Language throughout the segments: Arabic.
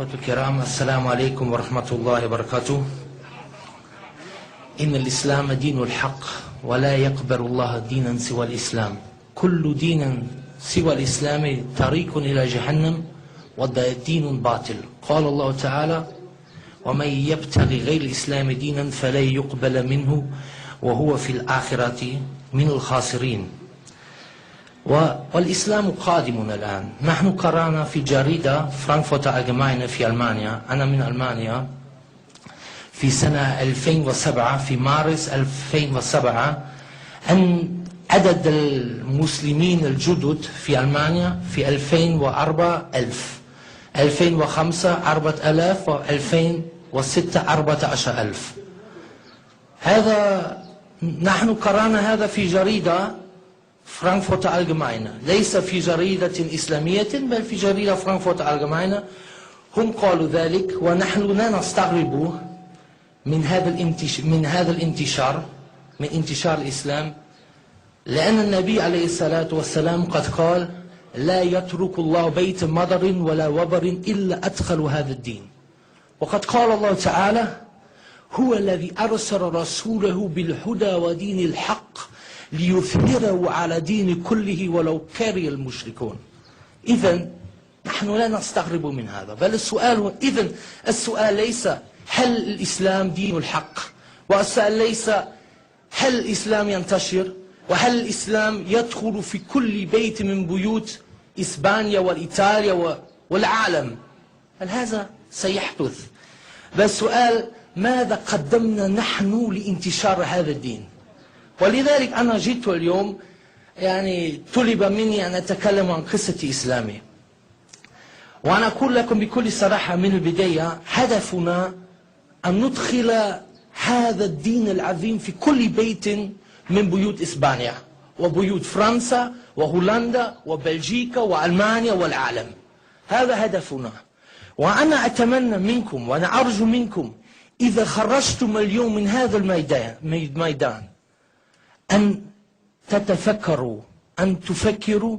الإخوة الكرام، السلام عليكم ورحمة الله وبركاته. إن الإسلام دين الحق ولا يقبل الله دينا سوى الإسلام. كل دين سوى الإسلام طريق إلى جهنم ودين باطل. قال الله تعالى: ومن يبتغي غير الإسلام دينا فلن يقبل منه وهو في الآخرة من الخاسرين. والإسلام قادم الآن. نحن قرأنا في جريدة فرانكفورتر ألجماينه في ألمانيا، أنا من ألمانيا، في سنة 2007 في مارس 2007 أن عدد المسلمين الجدد في ألمانيا في 2004 1000، 2005 4000، و2006 14000. هذا نحن قرأنا هذا في جريدة فرانكفورتر ألجماينه، ليس في جريدة إسلامية بل في جريدة فرانكفورتر ألجماينه. هم قالوا ذلك، ونحن لا نستغرب من هذا الانتشار، من انتشار الإسلام، لأن النبي عليه الصلاة والسلام قد قال: لا يترك الله بيت مضر ولا وبر إلا أدخل هذا الدين. وقد قال الله تعالى: هو الذي أرسل رسوله بالهدى ودين الحق ليظهره على دين كله ولو كره المشركون. إذن نحن لا نستغرب من هذا، بل السؤال ليس هل الإسلام دين الحق، والسؤال ليس هل الإسلام ينتشر، وهل الإسلام يدخل في كل بيت من بيوت إسبانيا والإيطاليا والعالم. هل هذا سيحدث؟ بل السؤال ماذا قدمنا نحن لانتشار هذا الدين؟ ولذلك أنا جئت اليوم، طلب مني أن أتكلم عن قصة إسلامي، وأنا أقول لكم بكل صراحة من البداية: هدفنا أن ندخل هذا الدين العظيم في كل بيت من بيوت إسبانيا وبيوت فرنسا وهولندا وبلجيكا وألمانيا والعالم. هذا هدفنا. وأنا أتمنى منكم وأنا أرجو منكم إذا خرجتم اليوم من هذا الميدان أن تتفكروا، أن تفكروا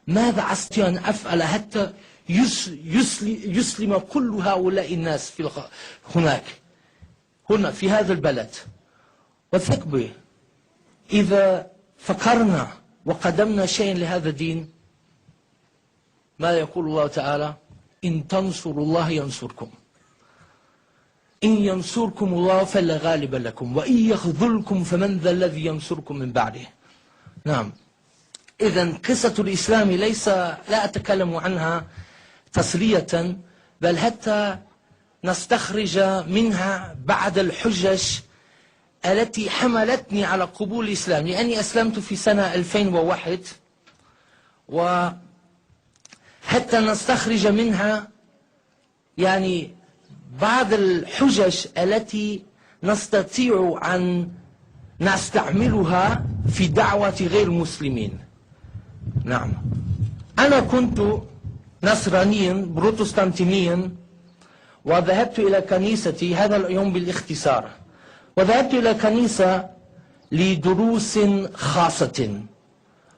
ماذا أستطيع أن أفعل حتى يسلم كل هؤلاء الناس هنا في هذا البلد. وثق به، إذا فكرنا وقدمنا شيء لهذا الدين، ما يقول الله تعالى: إن تنصروا الله ينصركم، إن ينصركم الله فلا غالب لكم، وإن يخذلكم فمن ذا الذي ينصركم من بعده. نعم، إذن قصة الإسلام لا أتكلم عنها تسلية، بل حتى نستخرج منها بعض الحجج التي حملتني على قبول الإسلام، لأني أسلمت في سنة 2001، وحتى نستخرج منها بعض الحجج التي نستطيع أن نستعملها في دعوة غير المسلمين. نعم، أنا كنت نصرانيا بروتستانتيا، وذهبت إلى كنيستي هذا اليوم بالاختصار، وذهبت إلى كنيسة لدروس خاصة.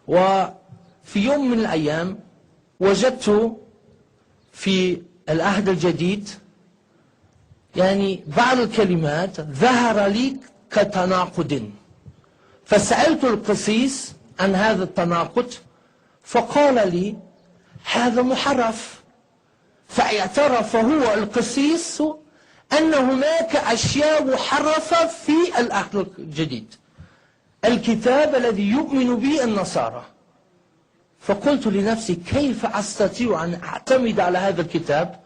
وفي يوم من الأيام وجدت في العهد الجديد بعض الكلمات ظهر لي كتناقض، فسألت القسيس عن هذا التناقض، فقال لي: هذا محرف. فاعترف هو القسيس أن هناك أشياء محرفة في العهد الجديد، الكتاب الذي يؤمن به النصارى. فقلت لنفسي: كيف أستطيع أن أعتمد على هذا الكتاب؟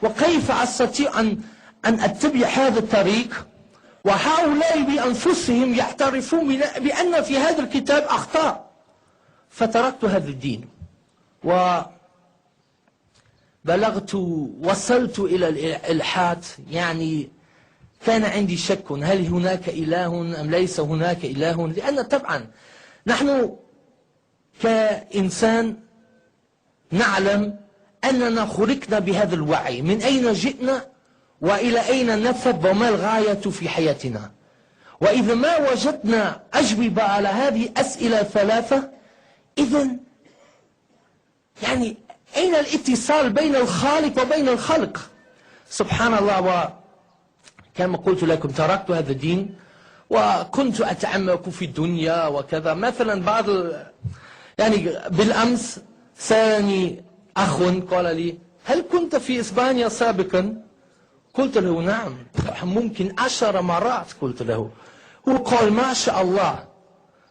وكيف أستطيع أن أتبع هذا الطريق وهؤلاء بأنفسهم يعترفون بأن في هذا الكتاب أخطاء؟ فتركت هذا الدين وصلت إلى الإلحاد. كان عندي شك، هل هناك إله أم ليس هناك إله؟ لأن طبعا نحن كإنسان نعلم أننا خلقنا بهذا الوعي، من أين جئنا وإلى أين نذهب وما الغاية في حياتنا. وإذا ما وجدنا أجوبة على هذه الأسئلة الثلاثة، إذن أين الاتصال بين الخالق وبين الخلق؟ سبحان الله. وكما قلت لكم تركت هذا الدين وكنت أتعمق في الدنيا وكذا. مثلا بعض يعني بالأمس سألني أخ قال لي هل كنت في إسبانيا سابقا؟ قلت له نعم ممكن 10 مرات. قلت له، هو قال ما شاء الله.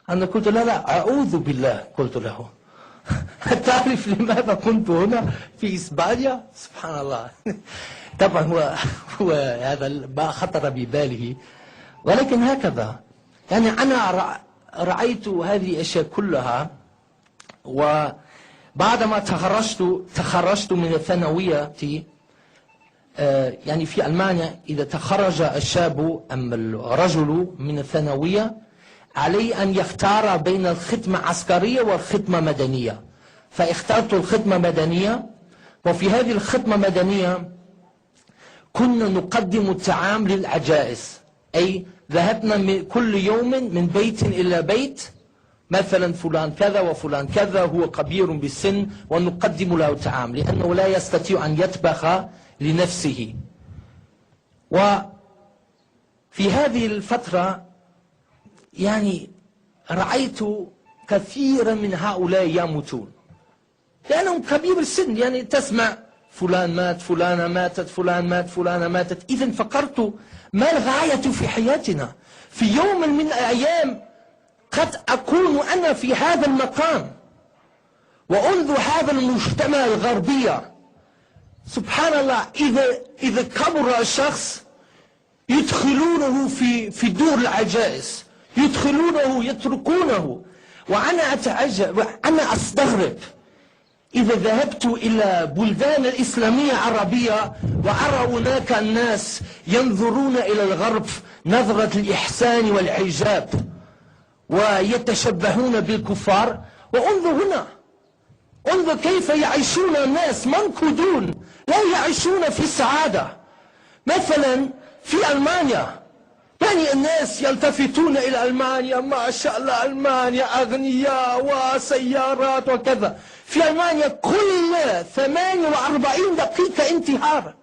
أنا قلت لا أعوذ بالله. قلت له تعرف لماذا كنت هنا في إسبانيا؟ سبحان الله. طبعا هو هذا ما خطر بباله، ولكن هكذا يعني أنا رأيت هذه الأشياء كلها. وبعدما تخرجت من الثانوية يعني في ألمانيا إذا تخرج الشاب أم الرجل من الثانوية عليه أن يختار بين الخدمة عسكرية والخدمة مدنية. فاخترت الخدمة مدنية، وفي هذه الخدمة مدنية كنا نقدم الطعام للعجائز، أي ذهبنا كل يوم من بيت إلى بيت، مثلا فلان كذا وفلان كذا هو كبير بالسن، ونقدم له طعام لأنه لا يستطيع أن يطبخ لنفسه. وفي هذه الفترة يعني رأيت كثيرا من هؤلاء يموتون لأنهم كبير السن. يعني تسمع فلان مات، فلانة ماتت، فلان مات، فلانة ماتت. إذن فكرت ما الغاية في حياتنا؟ في يوم من الأيام قد أكون أنا في هذا المقام وأنظر هذا المجتمع الغربي. سبحان الله، إذا كبر الشخص يدخلونه في دور العجائز، يدخلونه يتركونه. وأنا أتعجب وأنا أستغرب إذا ذهبت إلى بلدان الإسلامية العربية وأرى هناك الناس ينظرون إلى الغرب نظرة الإحسان والإعجاب ويتشبهون بالكفار، وانظر هنا، انظر كيف يعيشون الناس منكدون لا يعيشون في سعادة. مثلا في ألمانيا يعني الناس يلتفتون إلى ألمانيا، ما شاء الله ألمانيا أغنياء وسيارات وكذا. في ألمانيا كل 48 دقيقة انتحار.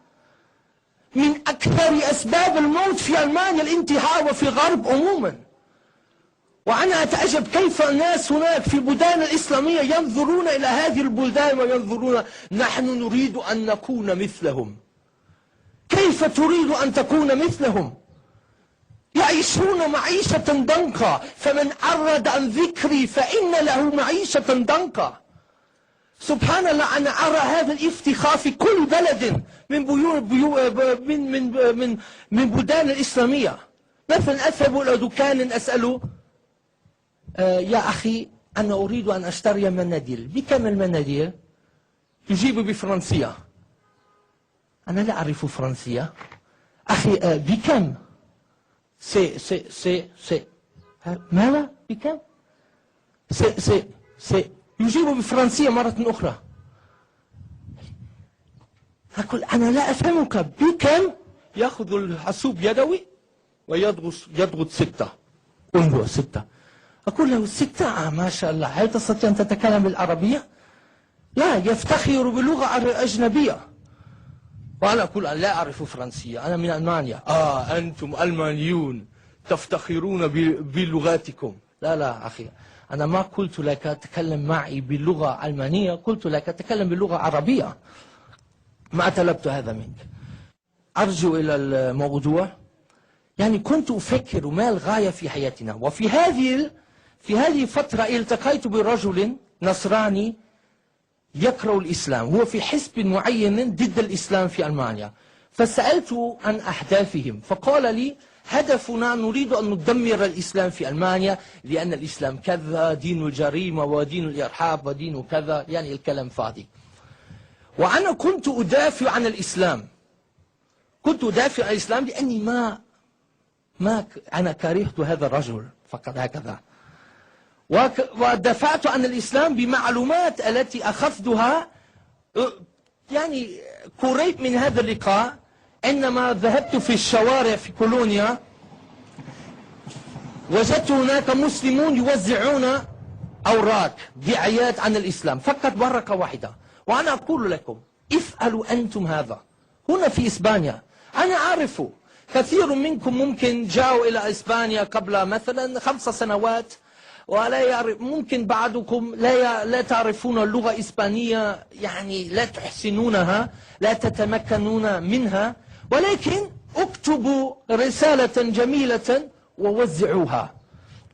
من أكثر أسباب الموت في ألمانيا الانتحار، وفي الغرب عموما. وأنا أتعجب كيف الناس هناك في البلدان الإسلامية ينظرون إلى هذه البلدان وينظرون نحن نريد أن نكون مثلهم. كيف تريد أن تكون مثلهم؟ يعيشون معيشة ضنكا، فمن أراد عن ذكري فإن له معيشة ضنكا. سبحان الله، أنا أرى هذا الافتخار في كل بلد من بلدان الإسلامية. مثلا أذهب إلى دكان أسأله يا أخي أنا أريد أن أشتري مناديل، بكم المناديل؟ يجيب بفرنسية. أنا لا أعرف فرنسية. أخي بكم؟ سي ماذا؟ بكم؟ سي يجيب بفرنسية مرة أخرى. أقول أنا لا أفهمك، بكم؟ يأخذ الحاسوب يدوي ويضغط 6. انظر 6. أقول له 6 ما شاء الله، هل تستطيع أن تتكلم بالعربية؟ لا، يفتخر بلغة أجنبية. وأنا أقول أنا لا أعرف فرنسية، أنا من ألمانيا. أنتم ألمانيون تفتخرون بلغاتكم. لا أخي، أنا ما قلت لك تكلم معي باللغة الألمانية، قلت لك تكلم باللغة العربية. ما طلبت هذا منك. أرجو إلى الموضوع. يعني كنت أفكر ما الغاية في حياتنا. وفي هذه الفترة التقيت برجل نصراني يكره الإسلام، هو في حزب معين ضد الإسلام في ألمانيا. فسألته عن أهدافهم، فقال لي هدفنا نريد أن ندمر الإسلام في ألمانيا لأن الإسلام كذا، دين الجريمة ودين الإرهاب ودين كذا، يعني الكلام فاضي. وأنا كنت أدافع عن الإسلام، لأني ما أنا كرهت هذا الرجل فقط هكذا. ودفعت عن الإسلام بمعلومات التي أخذتها. يعني قريب من هذا اللقاء عندما ذهبت في الشوارع في كولونيا وجدت هناك مسلمون يوزعون أوراق دعايات عن الإسلام، فقط ورقة واحدة. وأنا أقول لكم افعلوا أنتم هذا. هنا في إسبانيا. أنا أعرف كثير منكم ممكن جاءوا إلى إسبانيا قبل مثلا 5 سنوات ولا يعرف، ممكن بعضكم لا تعرفون اللغة الإسبانية، يعني لا تحسنونها، لا تتمكنون منها، ولكن اكتبوا رسالة جميلة ووزعوها.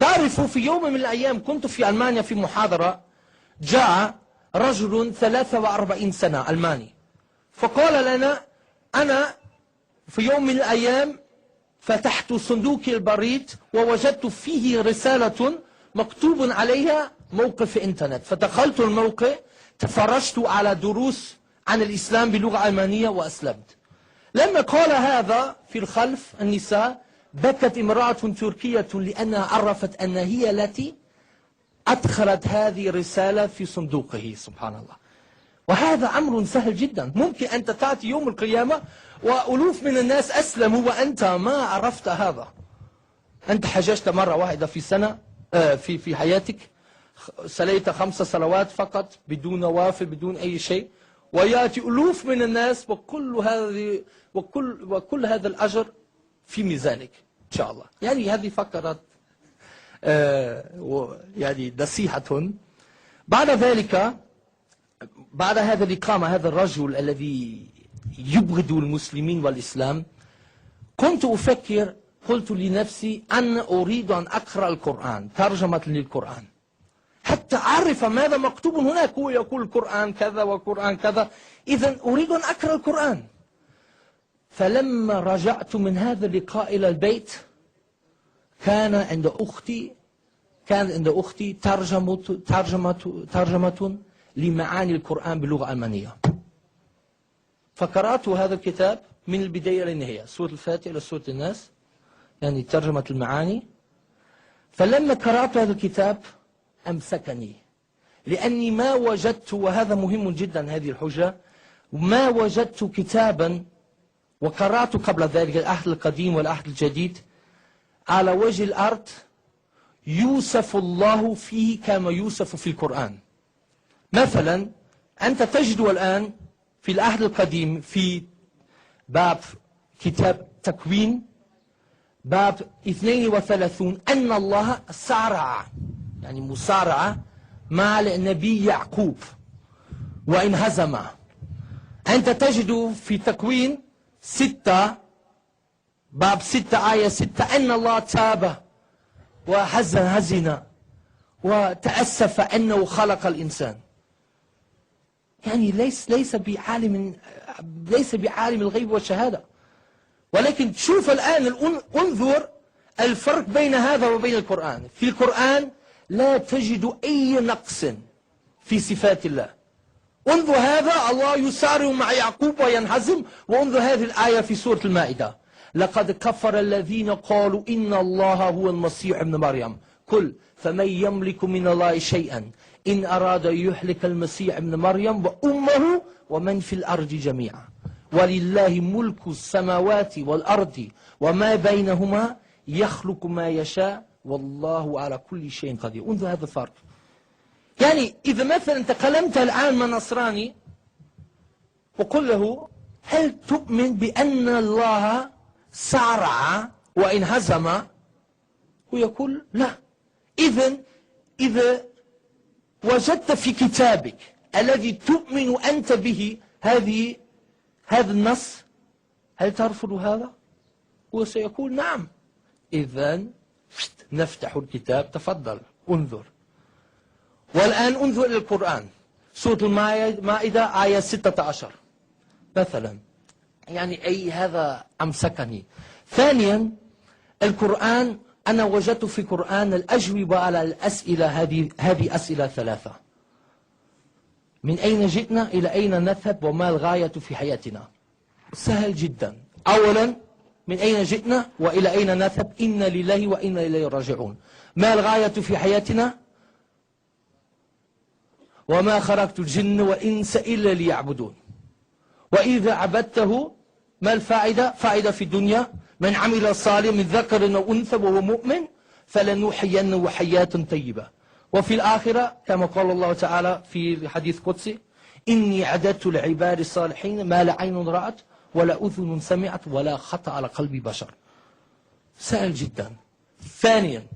تعرفوا في يوم من الأيام كنت في ألمانيا في محاضرة، جاء رجل 43 سنة ألماني فقال لنا: أنا في يوم من الأيام فتحت صندوقي البريد ووجدت فيه رسالة مكتوب عليها موقع في إنترنت، فدخلت الموقع تفرجت على دروس عن الإسلام بلغة ألمانية وأسلمت. لما قال هذا في الخلف النساء بكت امرأة تركية لأنها عرفت أن هي التي أدخلت هذه الرسالة في صندوقه. سبحان الله. وهذا أمر سهل جدا، ممكن أنت تأتي يوم القيامة وألوف من الناس أسلموا وأنت ما عرفت هذا. أنت حججت مرة واحدة في سنة في حياتك، صليت 5 صلوات فقط بدون نوافل بدون أي شيء، ويأتي ألوف من الناس وكل هذا الأجر في ميزانك إن شاء الله. يعني هذه فقرة يعني نصيحة. بعد ذلك، بعد هذا الإقامة، هذا الرجل الذي يبغض المسلمين والإسلام، كنت أفكر، قلت لنفسي أن أريد أن أقرأ القرآن، ترجمة للقرآن، حتى أعرف ماذا مكتوب هناك. هو يقول القرآن كذا وقرآن كذا، إذن أريد أن أقرأ القرآن. فلما رجعت من هذا اللقاء إلى البيت كان عند أختي ترجمة لمعاني القرآن باللغة الألمانية، فقرأت هذا الكتاب من البداية للنهاية، سورة الفاتحة إلى سورة الناس، يعني ترجمة المعاني. فلما قرأت هذا الكتاب أمسكني، لأني ما وجدت، وهذا مهم جدا هذه الحجة، ما وجدت كتابا وقرأت قبل ذلك العهد القديم والعهد الجديد على وجه الأرض يوصف الله فيه كما يوصف في القرآن. مثلا أنت تجد الآن في العهد القديم في باب كتاب تكوين باب 32 أن الله سارع، يعني مسارعة مع النبي يعقوب وإن هزم. أنت تجد في تكوين 6 باب 6 آية 6 أن الله تاب وحزن وتأسف أنه خلق الإنسان. يعني ليس بعالم الغيب والشهادة، ولكن شوف الآن انظر الفرق بين هذا وبين القرآن. في القرآن لا تجد أي نقص في صفات الله. انظر هذا الله يسارع مع يعقوب وينهزم، وانظر هذه الآية في سورة المائدة: لقد كفر الذين قالوا إن الله هو المسيح ابن مريم قل فمن يملك من الله شيئا إن أراد يهلك المسيح ابن مريم وأمه ومن في الأرض جميعا ولله ملك السماوات والأرض وما بينهما يخلق ما يشاء والله على كل شيء قدير. انظر هذا الفرق. يعني إذا مثلا تكلمت الآن مع نصراني وقل له هل تؤمن بأن الله سارع وإن هزم؟ ويقول لا. إذا وجدت في كتابك الذي تؤمن أنت به هذا النص، هل ترفض هذا؟ هو سيقول نعم. إذن نفتح الكتاب، تفضل انظر. والآن انظر إلى القرآن، سورة المائدة آية 16 مثلا. يعني هذا أمسكني. ثانيا القرآن، أنا وجدت في القرآن الأجوبة على الأسئلة هذه أسئلة 3: من أين جئنا إلى أين نذهب وما الغاية في حياتنا؟ سهل جدا. أولا من أين جئنا وإلى أين نذهب؟ إنا لله وإنا إليه راجعون. ما الغاية في حياتنا؟ وما خلقت الجن والإنس إلا ليعبدون. وإذا عبدته ما الفائدة؟ فائدة في الدنيا: من عمل صالحا من ذكر أو أنثى وهو مؤمن فلنحيينه حياة طيبة. وفي الآخرة كما قال الله تعالى في حديث قدسي: إني عددت لعبادي الصالحين ما لا عين رأت ولا أذن سمعت ولا خطر على قلب بشر. سهل جدا. ثانيا،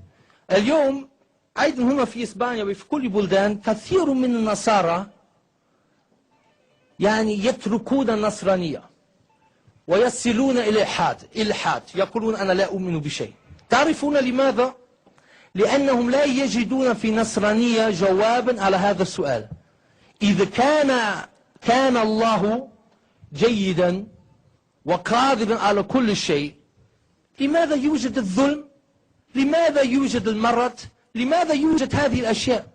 اليوم أيضا هنا في إسبانيا وفي كل بلدان كثير من النصارى يعني يتركون النصرانية ويصلون إلى الإلحاد، يقولون أنا لا أؤمن بشيء. تعرفون لماذا؟ لأنهم لا يجدون في النصرانية جوابا على هذا السؤال. إذا كان الله جيدا وقادرا على كل شيء، لماذا يوجد الظلم؟ لماذا يوجد المرض؟ لماذا يوجد هذه الأشياء؟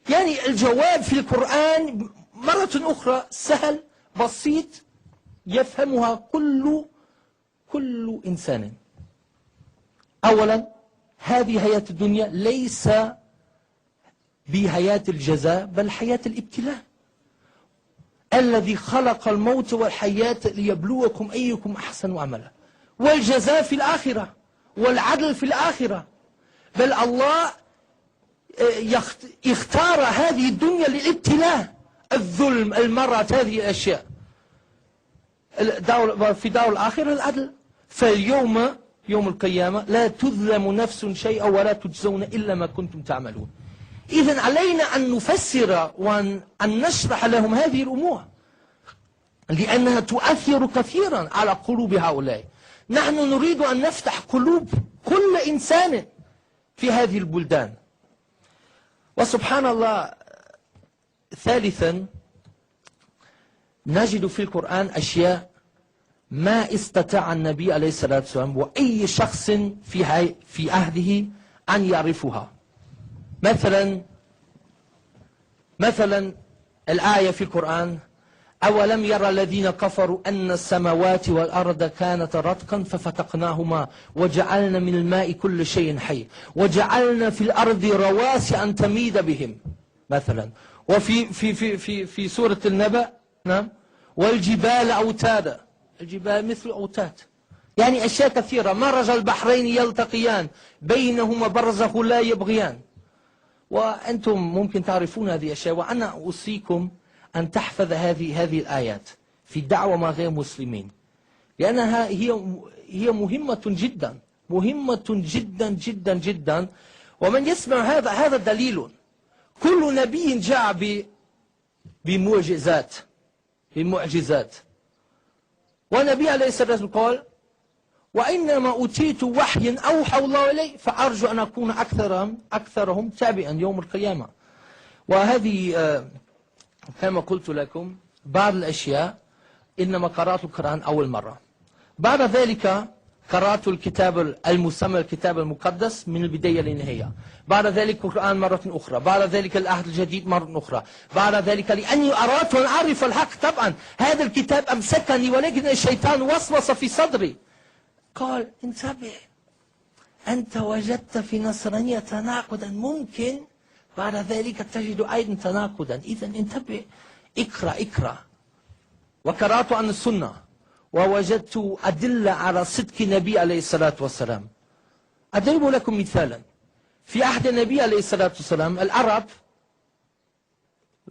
يعني الجواب في القرآن مرة أخرى سهل بسيط يفهمها كل إنسان. أولا، هذه حياة الدنيا ليس بحياة الجزاء بل حياة الابتلاء. الذي خلق الموت والحياة ليبلوكم أيكم أحسن عملا، والجزاء في الآخرة والعدل في الآخرة. بل الله اختار هذه الدنيا للابتلاء، الظلم، المرض، هذه الأشياء. في دار الآخرة العدل. فاليوم يوم القيامة لا تظلم نفس شيئا ولا تجزون إلا ما كنتم تعملون. إذن علينا أن نفسر وأن نشرح لهم هذه الأمور، لأنها تؤثر كثيرا على قلوب هؤلاء. نحن نريد أن نفتح قلوب كل إنسان في هذه البلدان. وسبحان الله، ثالثا، نجد في القرآن أشياء ما استطاع النبي عليه الصلاة والسلام وأي شخص في عهده أن يعرفها. مثلا الآية في القرآن: أولم يرى الذين كفروا أن السماوات والأرض كانتا رتقا ففتقناهما وجعلنا من الماء كل شيء حي وجعلنا في الأرض رواسي أن تميد بهم. مثلا. وفي في في في في سورة النبأ: نعم، والجبال أوتادا، الجبال مثل أوتاد. يعني أشياء كثيرة. مرج البحرين يلتقيان بينهما برزخ لا يبغيان. وأنتم ممكن تعرفون هذه الأشياء، وأنا أوصيكم أن تحفظ هذه الآيات في الدعوة مع غير مسلمين، لأنها هي مهمة جدا، مهمة جدا جدا جدا. ومن يسمع هذا دليل. كل نبي جاء بمعجزات، والنبي عليه الصلاة والسلام قال: وإنما أوتيت وحيا أوحى الله إلي فأرجو أن أكون أكثرهم تابعا يوم القيامة. وهذه كما قلت لكم بعض الأشياء إنما قرأت القرآن أول مرة. بعد ذلك قرأت الكتاب المسمى الكتاب المقدس من البداية للنهاية. بعد ذلك القرآن مرة أخرى. بعد ذلك العهد الجديد مرة أخرى. بعد ذلك لأني أردت أن أعرف الحق. طبعا هذا الكتاب أمسكني، ولكن الشيطان وسوس في صدري، قال: انتبه، أنت وجدت في نصرانية تناقضا، ممكن بعد ذلك تجد أيضا تناقضا، إذن انتبه، اقرأ. وقرأت عن السنة ووجدت أدلة على صدق النبي عليه الصلاة والسلام. أضرب لكم مثالا. في عهد النبي عليه الصلاة والسلام العرب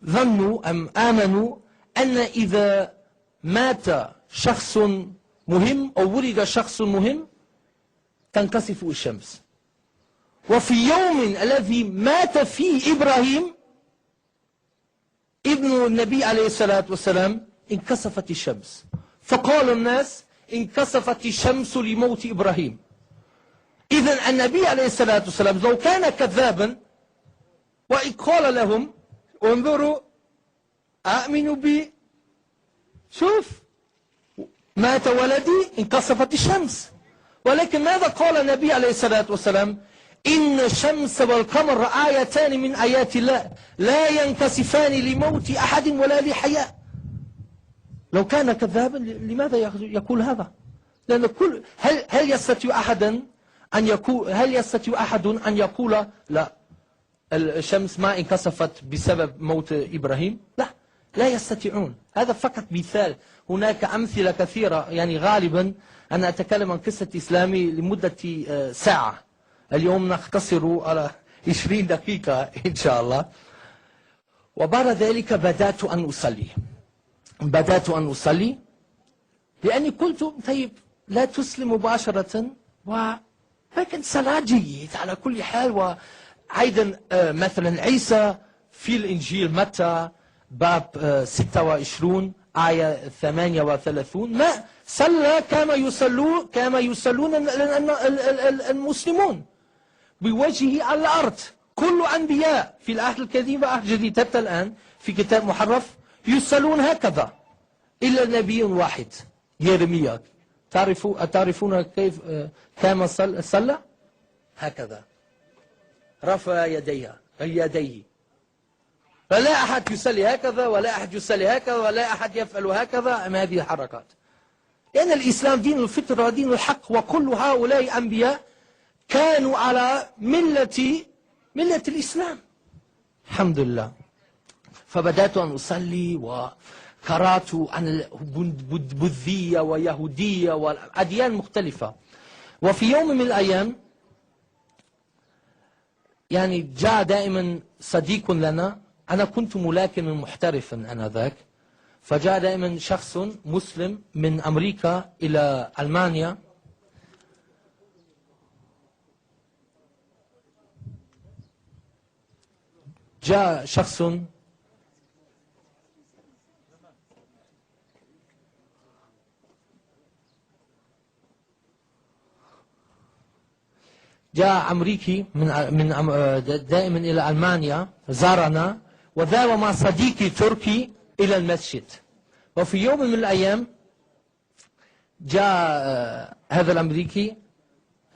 ظنوا أم آمنوا أن إذا مات شخص مهم أو ولد شخص مهم تنكسف الشمس. وفي يوم الذي مات فيه إبراهيم ابن النبي عليه الصلاة والسلام انكسفت الشمس، فقال الناس: انكسفت الشمس لموت إبراهيم. إذن النبي عليه الصلاة والسلام لو كان كذابا وقال لهم: انظروا، آمنوا بي، شوف، مات ولدي انكسفت الشمس. ولكن ماذا قال النبي عليه الصلاة والسلام؟ إن الشمس والقمر آيتان من آيات الله لا ينكسفان لموت أحد ولا لحياة. لو كان كذابا لماذا يقول هذا؟ لأن هل يستطيع أحد أن يقول لا، الشمس ما انكسفت بسبب موت إبراهيم؟ لا يستطيعون. هذا فقط مثال. هناك أمثلة كثيرة. يعني غالبا أنا أتكلم عن قصة إسلامي لمدة ساعة، اليوم نختصر على 20 دقيقة إن شاء الله. وبعد ذلك بدأت أن أصلي. لأني قلت طيب لا تسلم مباشرة، ولكن صلاة جيد على كل حال. وأيضا مثلا عيسى في الإنجيل متى باب 26 آية 38 ما صلى كما يصلون المسلمون بوجهه على الأرض. كل أنبياء في العهد القديم والعهد الجديد حتى الآن في كتاب محرف يصلون هكذا إلا نبي واحد يرميا. تعرفون كيف كما صلى؟ هكذا رفع يديه. فلا أحد يصلي هكذا، ولا أحد يصلي هكذا، ولا أحد يفعل هكذا من هذه الحركات، لأن الإسلام دين الفطرة دين الحق. وكل هؤلاء أنبياء كانوا على ملة الإسلام الحمد لله. فبدأت أن أصلي وقرأت عن البوذية ويهودية والأديان مختلفة. وفي يوم من الأيام يعني جاء دائما صديق لنا، أنا كنت ملاكم محترفا آنذاك، فجاء دائما شخص مسلم من أمريكا إلى ألمانيا، جاء شخص أمريكي دائما إلى ألمانيا زارنا، وذهب مع صديقي تركي إلى المسجد. وفي يوم من الأيام جاء هذا الأمريكي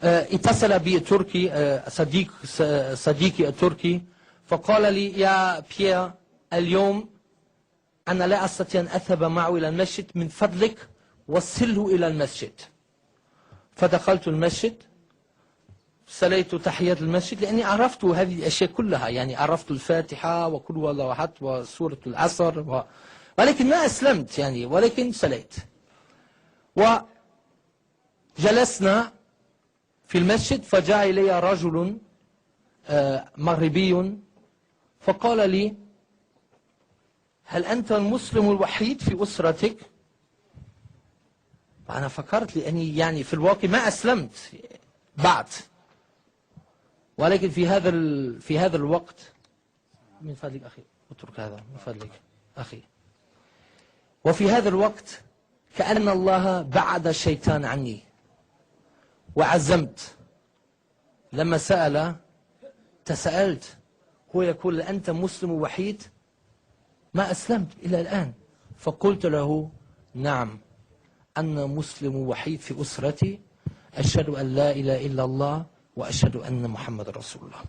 اتصل بي تركي صديقي التركي، فقال لي يا بيير اليوم أنا لا أستطيع أن أذهب معه إلى المسجد، من فضلك وصله إلى المسجد. فدخلت المسجد، صليت تحيات المسجد لأني عرفت هذه الأشياء كلها، يعني عرفت الفاتحة وكل والله أحد وسورة العصر ولكن ما أسلمت يعني، ولكن صليت. وجلسنا في المسجد، فجاء إلي رجل مغربي فقال لي هل أنت المسلم الوحيد في أسرتك؟ فأنا فكرت لأني يعني في الواقع ما أسلمت بعد، ولكن في هذا الوقت من فضلك أخي اترك هذا من فضلك أخي. وفي هذا الوقت كأن الله بعد الشيطان عني، وعزمت. لما تسألت هو يقول أنت مسلم وحيد؟ ما أسلمت إلى الآن. فقلت له نعم أنا مسلم وحيد في أسرتي، أشهد أن لا إله إلا الله وأشهد أن محمد رسول الله.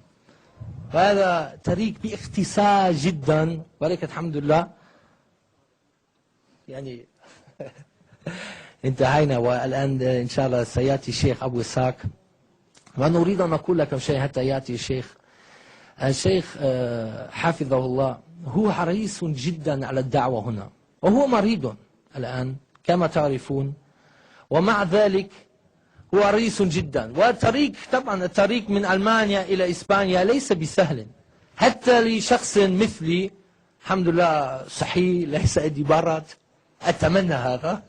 وهذا طريق باختصار جدا، ولكن الحمد لله يعني انتهينا. والآن إن شاء الله سيأتي الشيخ أبو إسحاق، ونريد أن نقول لكم شيء حتى يأتي الشيخ حفظه الله. هو حريص جدا على الدعوة هنا، وهو مريض الآن كما تعرفون، ومع ذلك هو حريص جدا. والطريق طبعا الطريق من ألمانيا إلى إسبانيا ليس بسهل حتى لشخص مثلي، الحمد لله صحيح ليس عندي برد، أتمنى هذا.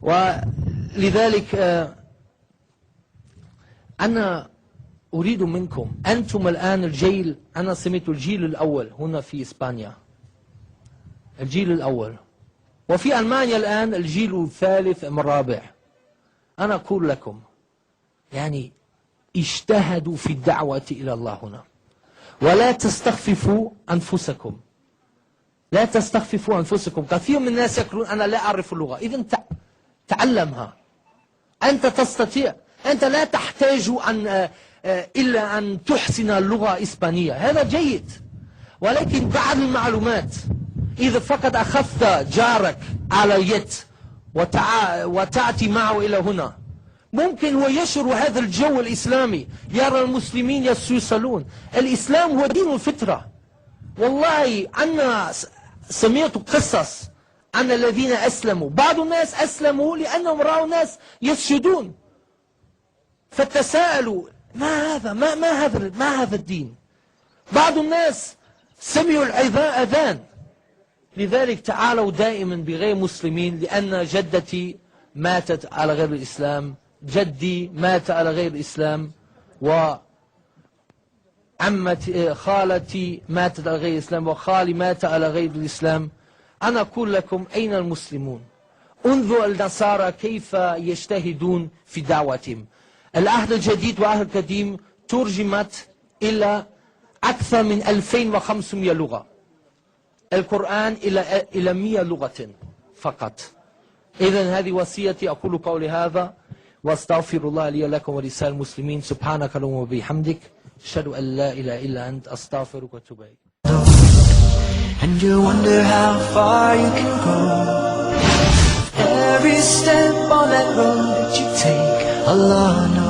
ولذلك أنا أريد منكم أنتم الآن الجيل، أنا سميت الجيل الأول هنا في إسبانيا، الجيل الأول، وفي ألمانيا الآن الجيل الثالث أم الرابع. أنا أقول لكم يعني اجتهدوا في الدعوة إلى الله هنا، ولا تستخففوا أنفسكم، لا تستخففوا أنفسكم. كثير من الناس يقولون أنا لا أعرف اللغة، إذن تعلمها، أنت تستطيع، أنت لا تحتاج إلا أن تحسن اللغة الإسبانية، هذا جيد، ولكن بعض المعلومات إذا فقط أخذت جارك على اليد وتأتي معه إلى هنا، ممكن هو يشعر هذا الجو الإسلامي، يرى المسلمين يصلون. الإسلام هو دين الفطرة. والله أنا سمعت قصص عن الذين أسلموا، بعض الناس أسلموا لأنهم رأوا ناس يسجدون، فتساءلوا ما هذا ما هذا الدين. بعض الناس سمعوا الأذان لذلك تعالوا دائما بغير مسلمين، لأن جدتي ماتت على غير الإسلام، جدي مات على غير الإسلام، وعمتي خالتي ماتت على غير الإسلام، وخالي مات على غير الإسلام. أنا أقول لكم أين المسلمون؟ انظروا النصارى كيف يجتهدون في دعوتهم. العهد الجديد والعهد القديم ترجمت إلى أكثر من 2500 لغة، القرآن إلى 100 لغة فقط. إذن هذه وصيتي، أقول قولي هذا واستغفر الله لي ولكم ولسائر المسلمين. سبحانك اللهم وبحمدك، أشهد أن لا إله إلا أنت، أستغفرك وأتوب إليك. And you wonder how far you can go. Every step on that road that you take, Allah knows.